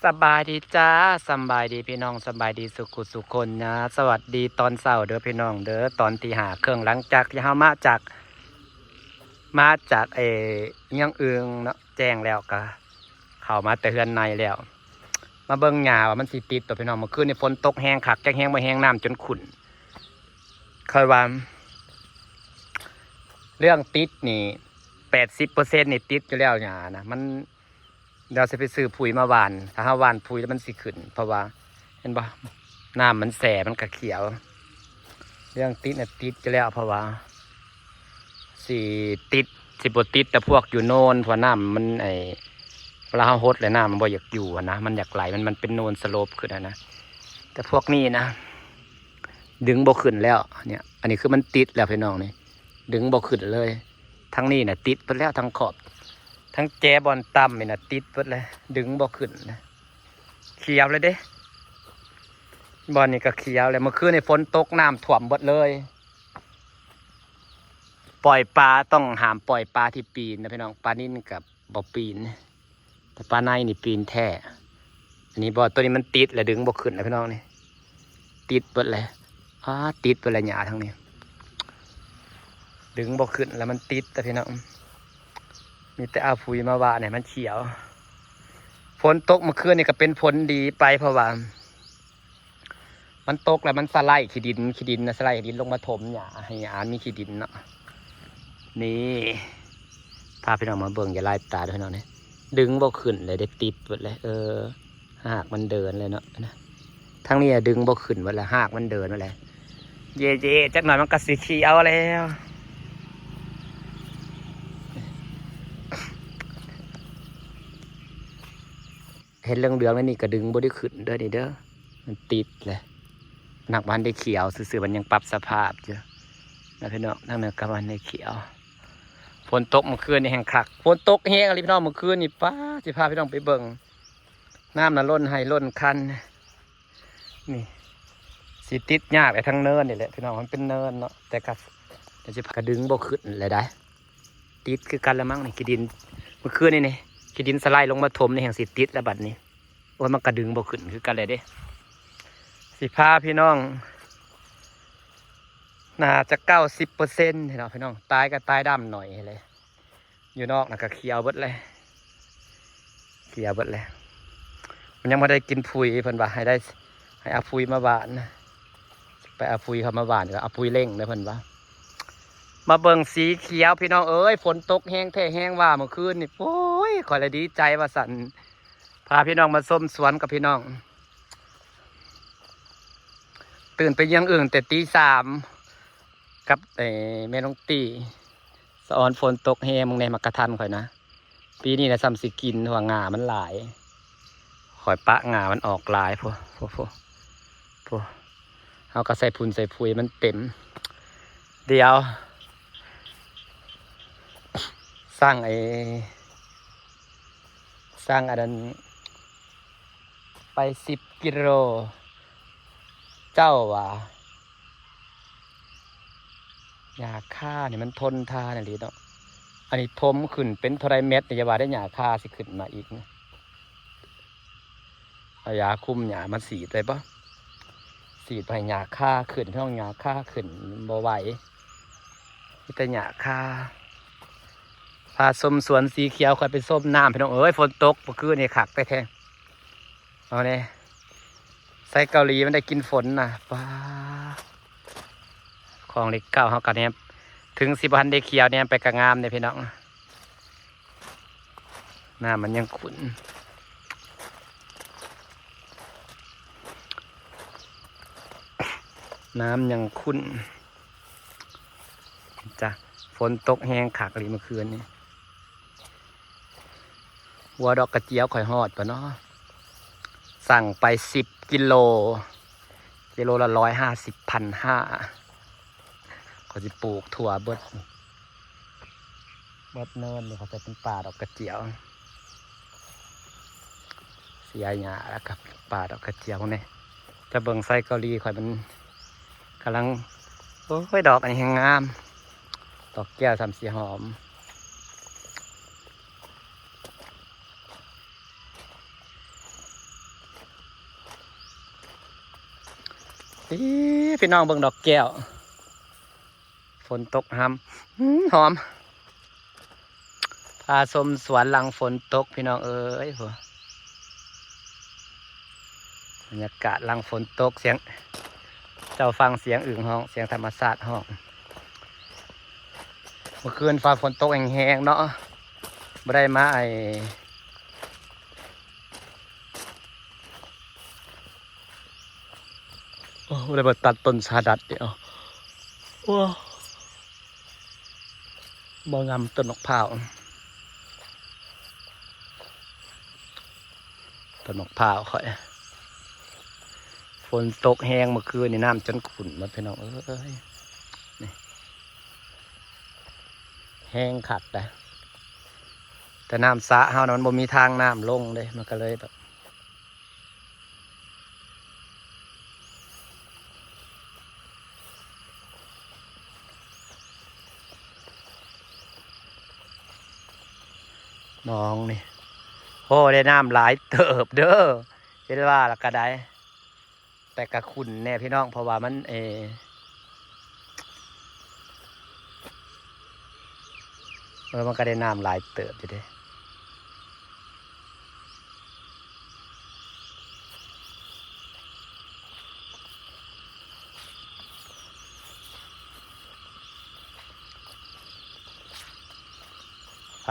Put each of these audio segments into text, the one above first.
สบายดีจ้าสบายดีพี่น้องสบายดีสุขุสุคนนะสวัสดีตอนเช้าเด้อพี่น้องเด้อตอนตีหาเครื่องหลังจากที่เฮามาจากยังอึงเนาะแจ้งแล้วก็เข้ามาแต่เฮือนในแล้ว มาเบิ่งหญ้าว่ามันสิติดตัวพี่น้องเมื่อคืนนี่ฝนตกแห้งคักจักแห้งบ่แห้งน้ำจนขุ่นค่อยว่าเรื่องติดนี่80%นี่ติดอยู่แล้วหญ้านะมัน เดี๋ยวจะไปซื้อปุ๋ยมาหว่านถ้าหว่านปุ๋ยแล้วมันสิขึ้นเพราะว่าเห็นปะน้ำมันแสบมันกระเขียวเรื่องติดเนี่ยติดจะแล้วเพราะว่าสิติดสิบติดแต่พวกอยู่โน่นเพราะน้ำมันเวลาเขาหดเลยน้ำมันบ่อยากอยู่นะมันอยากไหลมันเป็นโน่นสโลปขึ้นนะแต่พวกนี้นะดึงบ่ขึ้นแล้วเนี่ยอันนี้คือมันติดแล้วพี่น้องนี่ดึงบ่ขึ้นเลยทั้งนี้เนี่ยติดไปแล้วทั้งขอบทั้งแจบอลต่ำนี่นะติดหมดเลยดึงบ่ขึ้นนะเขียวเลยเด้บอลนี่ก็เขียวเลยเมื่อคืนในฝนตกน้ำท่วมหมดเลยปล่อยปลาต้องห้ามปล่อยปลาที่ปีนนะพี่น้องปลานิ่นกับบ่ปีนแต่ปลาในนี่ปีนแท้อันนี้บอลตัวนี้มันติดเลยดึงบ่ขึ้นนะพี่น้องนี่ติดหมดเลยติดหมดเลยหญ้าทั้งนี้ดึงบ่ขึ้นแล้วมันติดแต่พี่น้องมีแต่เอาปุ๋ยมาว่าเนี่ยมันเขียวฝนตกเมื่อคืนนี่ก็เป็นผลดีไปเพราะว่ามันตกแล้วมันสไลด์ขี้ดินนะสไลด์ขี้ดินลงมาถมหญ้าให้หญ้ามีขี้ดินเนาะนี่พาพี่น้องมาเบิ่งอย่าไล่ตาด้วยเนาะเนี่ยดึงบ่ขึ้นเลยได้ติดหมดเลยหากมันเดินเลยเนาะทั้งนี้ดึงบ่ขึ้นหมดเลยหากมันเดินหมดเลยเย่จักหน่อยมันก็สีเขียวแล้วเห็นเรื่องๆนี่ก็ดึงบ่ได้ขึ้นเด้อนี่เด้อมันติดเลยหนักมันได้เขียวซื่อๆมันยังปรับสภาพอยู่นะพี่น้องนั่งเนื้อกับมันได้เขียวฝนตกเมื่อคืนนี่แห้งคักฝนตกแห้งอะไรพี่น้องเมื่อคืนนี่ป้าสิพาพี่น้องไปเบิ่งน้ำน่ะล้นให้ล้นคันนี่สิติดยากไอ้ทั้งเนินนี่แหละพี่น้องมันเป็นเนินเนาะแต่ก็จะพากระดึงบ่ขึ้นเลยได้ติดคือกันละมั้งนี่ขี้ดินเมื่อคืนนี่ขี้ดินสไลด์ลงมาถมในแห่งสิติดแล้วบัดนี้โอ้ยมันกระดึงบ่ขึ้นคือกันเลยเด้สิพาพี่น้องน่าจะ90%เห็นไหมพี่น้องตายก็ตายดำหน่อยเลยอยู่นอกนะก็เขียวเบิดเลยเขียวเบิดเลยมันยังไม่ได้กินปุ๋ยเพิ่นว่าให้เอาปุ๋ยมาหว่านไปเอาปุ๋ยเขามาหว่านก็เอาปุ๋ยเร่งเลยเพิ่นว่ามาเบิ่งสีเขียวพี่น้องเอ้ยฝนตกแห้งแท้แห้งว่าเมื่อคืนนี่โอ้ยขอเลยดีใจว่าสั่นพาพี่น้องมาส้มสวนกับพี่น้องตื่นไปยังอื่นแต่ตี 3กับแม่น้องตีสอนฝนตกแห้งมึงในมักกะทันข่อยนะปีนี้นะซ้ำสิกินหัวงามันหลายข่อยปะงามันออกหลายพวเอาก็ใส่พุ่นใส่พุยมันเต็มเดี๋ยวสร้างอันนั้นไป10 กิโลเจ้าว่าหญ้าค่าเนี่ยมันทนทานอะไรเนาะอันนี้ทมขึ้นเป็นเท่าไรเม็ดเนี่ยจะว่าได้หญ้าค่าสิขึ้นมาอีกนะเอายาคุมหญ้ามันสีดไปปะสีดไปหญ้าค่าขึ้นท้องหญ้าค่าขึ้นบ่ไหวมีแต่หญ้าค่าพาส้มสวนสีเขียวคอยไปส้มน้ำพี่น้องเอ้ยฝนตกเมื่อคืนนี่ขักไปแท้เอาเนี่ยไซเกาหลีมันได้กินฝนนะป้าของเล็กเก้าเขากันเนี่ยถึง10 วันได้เขียวเนี่ยไปกระงามเนี่ยพี่น้องหน้ามันยังขุ่นน้ำยังขุ่นจ้ะฝนตกแห้งขักเลยเมื่อคืนนี้วัวดอกกระเจียวข่อยหอดปะเนาะสั่งไป10 กิโลละ150,500เขาจะปลูกถั่วเบิดเนินเลยเขาจะเป็นป่าดอกกระเจียวเสียหญ้าแล้วกับป่าดอกกระเจียวเนี่ยจะเบิ่งไซเกาหลีข่อยมันกำลังโอ้ยดอกอันนี้งามดอกแก้วทำสีหอม อีพี่น้องเบิ่งดอกแก้วฝนตกหำหอมพาชมสวนหลังฝนตกพี่น้องเอ้ยโหบรรยากาศหลังฝนตกเสียงเจ้าฟังเสียงอึ่งห้องเสียงธรรมชาติห้องเมื่อคืนฟ้าฝนตกแห้งๆเนาะไม่ได้มาโอ้ได้มาตัดต้นชาดัดเดียวโอ้บ่งามต้นมะพร้าวค่อยฝนตกแห้งเมื่อคืนนี่น้ำจนขุ่นหมดพี่น้องเอ้ยนี่แห้งขัดแต่น้ำสระเฮานะมันบ่มีทางน้ำลงเลยมันก็เลยแบบน้องนี่โอ้ได้น้ำหลายเติบเด้อเห็นว่าแล้วก็ได้แต่กระขุ่นแน่พี่น้องเพราะว่ามันมันก็ได้น้ำหลายเติบอยู่เด้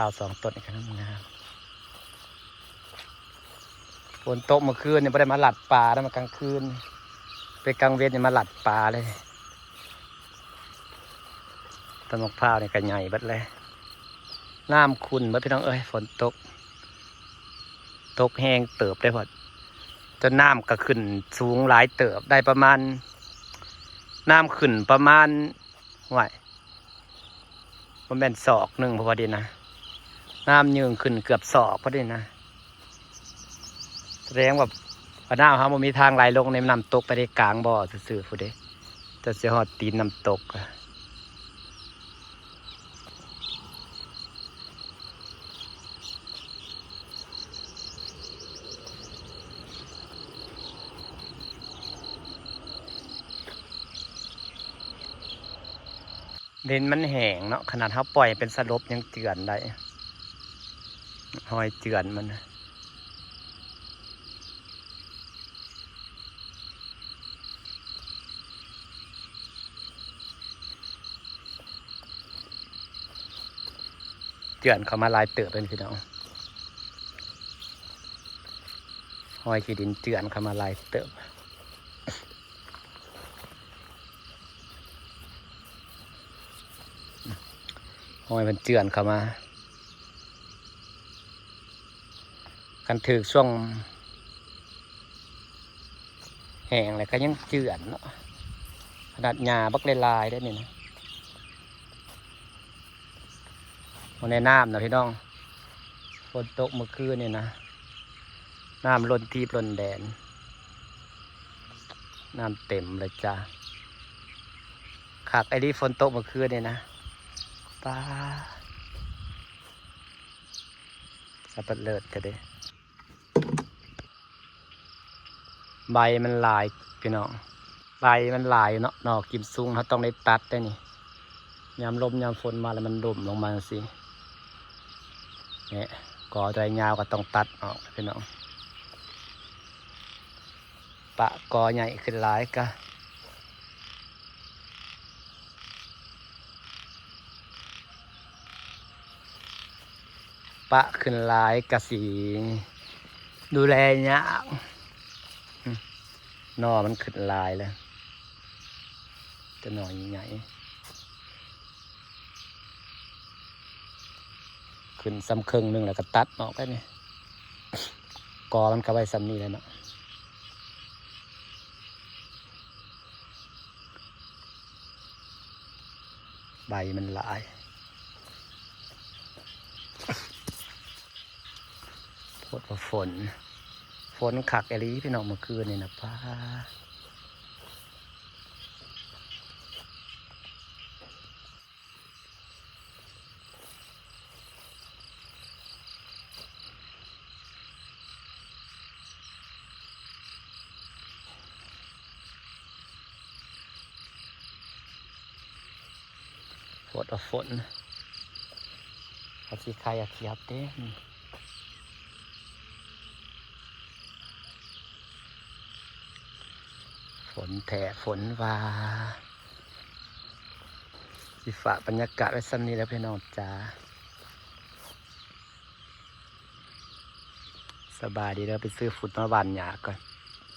ข้าว2 ต้นอีกครั้งนะครับฝนตกเมื่อคืนเนี่ยไม่ได้มาหลัดปลาแล้วมากลางคืนไปกลางเวรเนี่ยมาหลัดปลาเลยต้นมะพร้าวเนี่ยก็ใหญ่บัดเลยน้ำขุ่นบัดพี่น้องเอ้ยฝนตกแห้งเติบได้พอจนน้ำก็ขึ้นสูงหลายเติบได้ประมาณน้ำขึ้นประมาณไหวมันเป็นศอกหนึ่งพอดีนะน้ำยืงขึ้นเกือบศอกพอดีนะแสดงว่าพน้ำมันมีทางไหลลงในน้ำตกไปได้กลางบ่อซื่อๆพอดีจะเสียหอดตีนน้ำตกดินมันแห้งเนาะขนาดเขาปล่อยเป็นสลบยังเจือนได้หอยเจือนมันเจือนเขามาลายเติบเป็นพี่น้องหอยขี้ดินเจือนเขามาลายเติบหอยมันเจือนเข้ามากันถือช่วงแห้งเลยก็ยังเจือนเนาะขนาดหญ้าบักลายได้นี่นะในน้ำนะพี่น้องฝนตกเมื่อคืนนี่นะน้ำล้นทีล้นแดนน้ำเต็มเลยจ้าขากไอ้ที่ฝนตกเมื่อคืนนี่นะป้าสับปะเลิดจะได้ใบมันลายพี่น้องใบมันลายเนาะนอกกิมซุงเขาต้องได้ตัดได้นี่ยามลมยามฝนมาแล้วมันดุ่มลงมาสิเนี่ยก่อใจยาวก็ต้องตัดออกพี่น้องปะกอใหญ่ขึ้นหลายกะปะขึ้นหลายกะสีดูแลยากนอมันขึ้นลายแล้วจะหน่อยใหญ่ขึ้นซ้ำครึ่งนึงแล้วก็ตัดออกไปนี่กอมันก็ไว้ซ้ำนี่เลยเนาะใบมันหลายโพดว่าฝนขักแอลีพี่น้องเมื่อคืนนี่นะป้า ดเอาฝนเอาสีไข่เขียวเต้นฝนแถฝนว่าสิฝากบรรยากาศไว้ซ้ำนี้แล้วพี่น้องจ้าสบายดีแล้วไปซื้อฝุ่นมาบานหยาก่อน